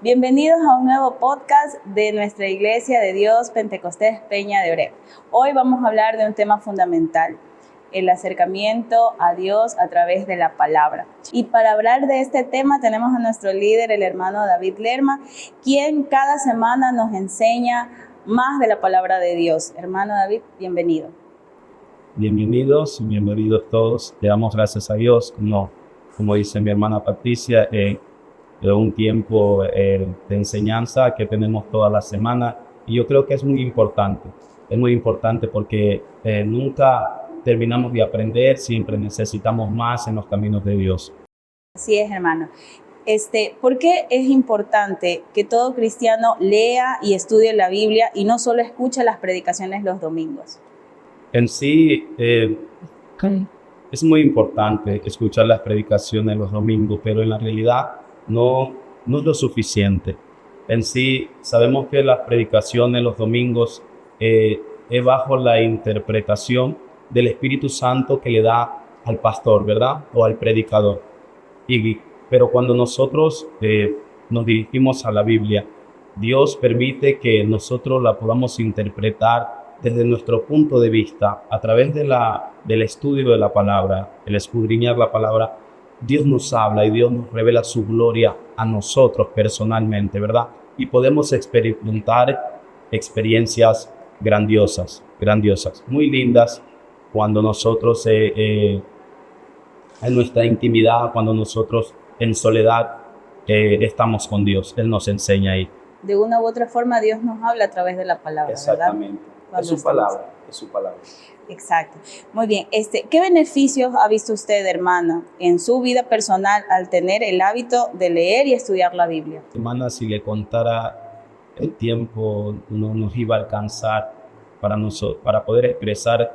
Bienvenidos a un nuevo podcast de nuestra Iglesia de Dios Pentecostés Peña de Oreb. Hoy vamos a hablar de un tema fundamental, el acercamiento a Dios a través de la palabra. Y para hablar de este tema tenemos a nuestro líder, el hermano David Lerma, quien cada semana nos enseña más de la palabra de Dios. Hermano David, bienvenido. Bienvenidos todos. Le damos gracias a Dios, como dice mi hermana Patricia, de un tiempo de enseñanza que tenemos toda la semana. Y yo creo que es muy importante porque nunca terminamos de aprender, siempre necesitamos más en los caminos de Dios. Así es, hermano. ¿Por qué es importante que todo cristiano lea y estudie la Biblia y no solo escuche las predicaciones los domingos? En sí, es muy importante escuchar las predicaciones los domingos, pero en la realidad no es lo suficiente. En sí, sabemos que las predicaciones los domingos es bajo la interpretación del Espíritu Santo que le da al pastor, ¿verdad? O al predicador. Pero cuando nosotros nos dirigimos a la Biblia, Dios permite que nosotros la podamos interpretar desde nuestro punto de vista, a través del estudio de la palabra, el escudriñar la palabra. Dios nos habla y Dios nos revela su gloria a nosotros personalmente, ¿verdad? Y podemos experimentar experiencias grandiosas, muy lindas, cuando nosotros en nuestra intimidad, cuando nosotros en soledad estamos con Dios. Él nos enseña ahí. De una u otra forma Dios nos habla a través de la palabra, exactamente, ¿verdad? Es su palabra. Exacto. Muy bien. ¿Qué beneficios ha visto usted, hermana, en su vida personal al tener el hábito de leer y estudiar la Biblia? Hermana, si le contara el tiempo, no nos iba a alcanzar para poder expresar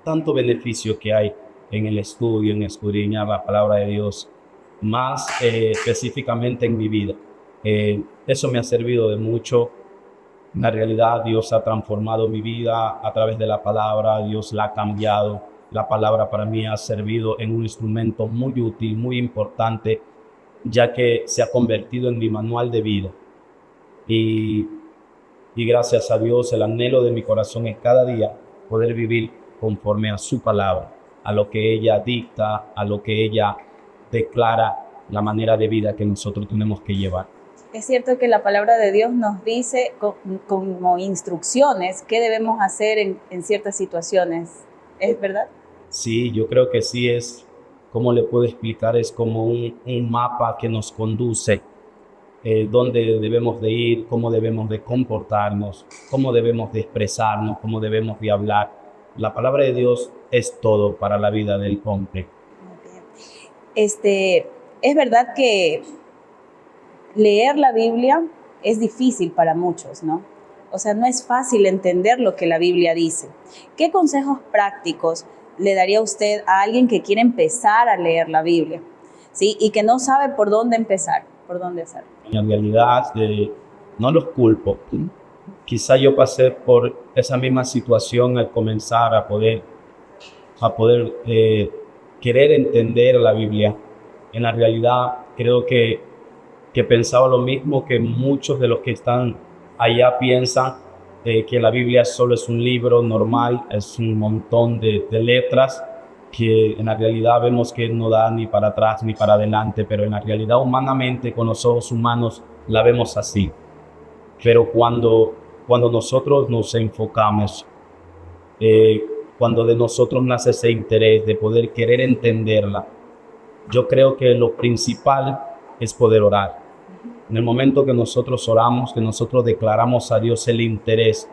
tanto beneficio que hay en el estudio, en escudriñar la palabra de Dios, más específicamente en mi vida. Eso me ha servido de mucho. En la realidad, Dios ha transformado mi vida a través de la palabra. Dios la ha cambiado. La palabra para mí ha servido en un instrumento muy útil, muy importante, ya que se ha convertido en mi manual de vida. Y gracias a Dios, el anhelo de mi corazón es cada día poder vivir conforme a su palabra, a lo que ella dicta, a lo que ella declara, la manera de vida que nosotros tenemos que llevar. Es cierto que la palabra de Dios nos dice como instrucciones qué debemos hacer en ciertas situaciones. ¿Es verdad? Sí, yo creo que sí es, ¿cómo le puedo explicar? Es como un mapa que nos conduce, dónde debemos de ir, cómo debemos de comportarnos, cómo debemos de expresarnos, cómo debemos de hablar. La palabra de Dios es todo para la vida del hombre. Es verdad que leer la Biblia es difícil para muchos, ¿no? O sea, no es fácil entender lo que la Biblia dice. ¿Qué consejos prácticos le daría usted a alguien que quiere empezar a leer la Biblia, ¿sí? Y que no sabe por dónde empezar, por dónde hacerlo? En realidad, no los culpo. Quizá yo pasé por esa misma situación al comenzar a poder querer entender la Biblia. En la realidad, creo que pensaba lo mismo que muchos de los que están allá piensan, que la Biblia solo es un libro normal, es un montón de letras que en la realidad vemos que no da ni para atrás ni para adelante, pero en la realidad humanamente, con los ojos humanos, la vemos así. Pero cuando nosotros nos enfocamos, cuando de nosotros nace ese interés de poder querer entenderla, yo creo que lo principal es poder orar. En el momento que nosotros oramos, que nosotros declaramos a Dios el interés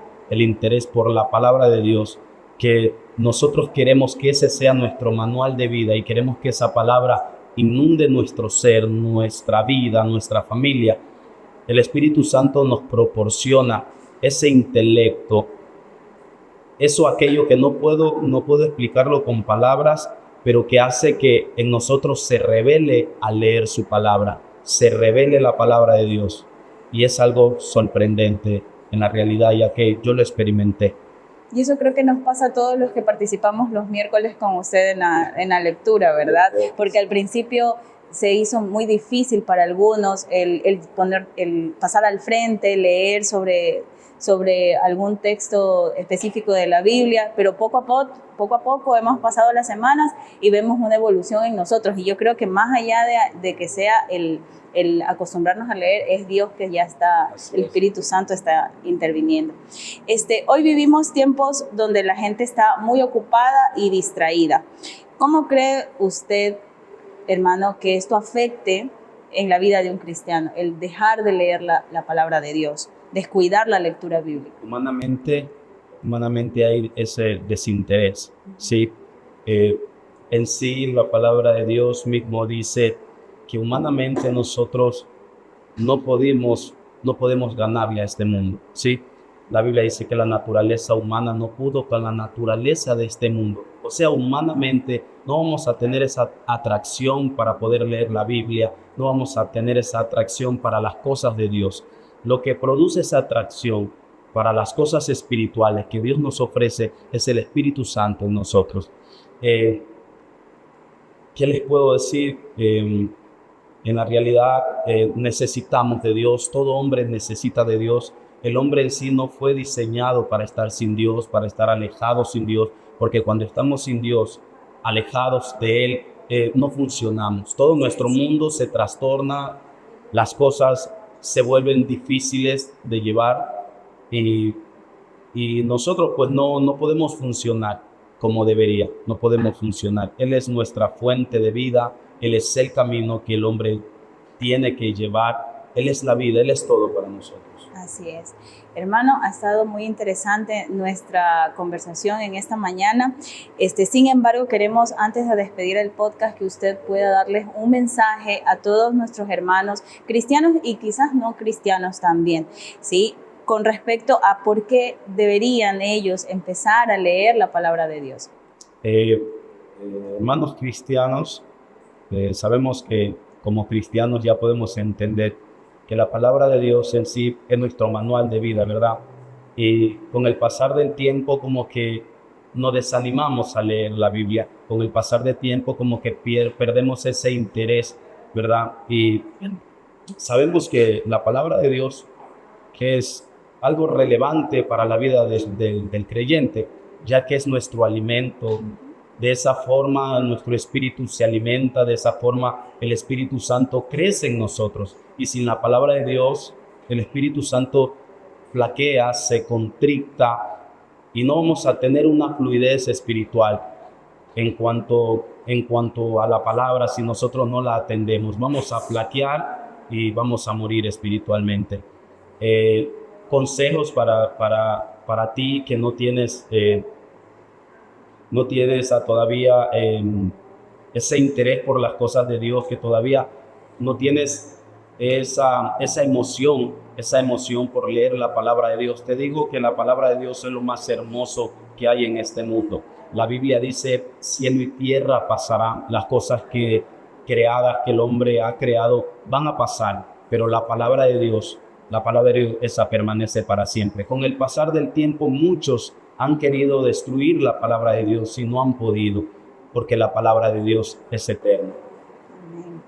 por la palabra de Dios, que nosotros queremos que ese sea nuestro manual de vida y queremos que esa palabra inunde nuestro ser, nuestra vida, nuestra familia. El Espíritu Santo nos proporciona ese intelecto, aquello que no puedo explicarlo con palabras, pero que hace que en nosotros se revele al leer su palabra, se revele la palabra de Dios. Y es algo sorprendente en la realidad, ya que yo lo experimenté. Y eso creo que nos pasa a todos los que participamos los miércoles con usted en la lectura, ¿verdad? Porque al principio se hizo muy difícil para algunos el pasar al frente, leer sobre algún texto específico de la Biblia, pero poco a poco hemos pasado las semanas y vemos una evolución en nosotros. Y yo creo que más allá de que sea el acostumbrarnos a leer, es Dios que ya está, el Espíritu Santo está interviniendo. Hoy vivimos tiempos donde la gente está muy ocupada y distraída. ¿Cómo cree usted, hermano, que esto afecte en la vida de un cristiano, el dejar de leer la palabra de Dios, descuidar la lectura bíblica? Humanamente hay ese desinterés, ¿sí? En sí, la palabra de Dios mismo dice que humanamente nosotros no podemos ganarle a este mundo, ¿sí? La Biblia dice que la naturaleza humana no pudo con la naturaleza de este mundo. O sea, humanamente no vamos a tener esa atracción para poder leer la Biblia, no vamos a tener esa atracción para las cosas de Dios. Lo que produce esa atracción para las cosas espirituales que Dios nos ofrece es el Espíritu Santo en nosotros. ¿Qué les puedo decir? En la realidad necesitamos de Dios, todo hombre necesita de Dios. El hombre en sí no fue diseñado para estar sin Dios, para estar alejado sin Dios, porque cuando estamos sin Dios, alejados de Él, no funcionamos. Todo nuestro mundo se trastorna, las cosas se vuelven difíciles de llevar y nosotros pues no podemos funcionar como debería, no podemos funcionar. Él es nuestra fuente de vida, Él es el camino que el hombre tiene que llevar, Él es la vida, Él es todo para nosotros. Así es. Hermano, ha estado muy interesante nuestra conversación en esta mañana. Sin embargo, queremos, antes de despedir el podcast, que usted pueda darles un mensaje a todos nuestros hermanos cristianos y quizás no cristianos también, ¿sí? Con respecto a por qué deberían ellos empezar a leer la palabra de Dios. Hermanos cristianos, sabemos que como cristianos ya podemos entender que la palabra de Dios en sí es nuestro manual de vida, ¿verdad? Y con el pasar del tiempo como que nos desanimamos a leer la Biblia, con el pasar del tiempo como que perdemos ese interés, ¿verdad? Y sabemos que la palabra de Dios, que es algo relevante para la vida del creyente, ya que es nuestro alimento. De esa forma nuestro espíritu se alimenta, de esa forma el Espíritu Santo crece en nosotros. Y sin la palabra de Dios, el Espíritu Santo flaquea, se contricta y no vamos a tener una fluidez espiritual en cuanto a la palabra. Si nosotros no la atendemos, vamos a flaquear y vamos a morir espiritualmente. Consejos para ti que no tienes todavía ese interés por las cosas de Dios, que todavía no tienes esa emoción por leer la palabra de Dios. Te digo que la palabra de Dios es lo más hermoso que hay en este mundo. La Biblia dice, cielo y tierra pasarán, las cosas creadas que el hombre ha creado van a pasar, pero la palabra de Dios, esa permanece para siempre. Con el pasar del tiempo, muchos han querido destruir la palabra de Dios y no han podido, porque la palabra de Dios es eterna. Amén.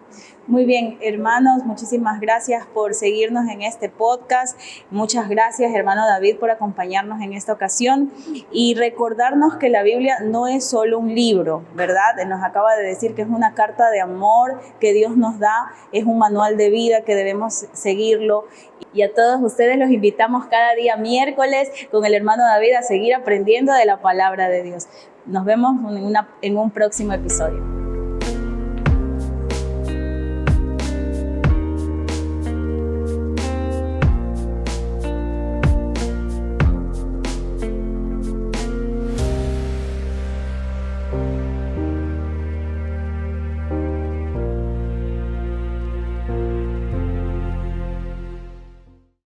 Muy bien, hermanos, muchísimas gracias por seguirnos en este podcast. Muchas gracias, hermano David, por acompañarnos en esta ocasión y recordarnos que la Biblia no es solo un libro, ¿verdad? Nos acaba de decir que es una carta de amor que Dios nos da, es un manual de vida que debemos seguirlo. Y a todos ustedes los invitamos cada día miércoles con el hermano David a seguir aprendiendo de la palabra de Dios. Nos vemos en un próximo episodio.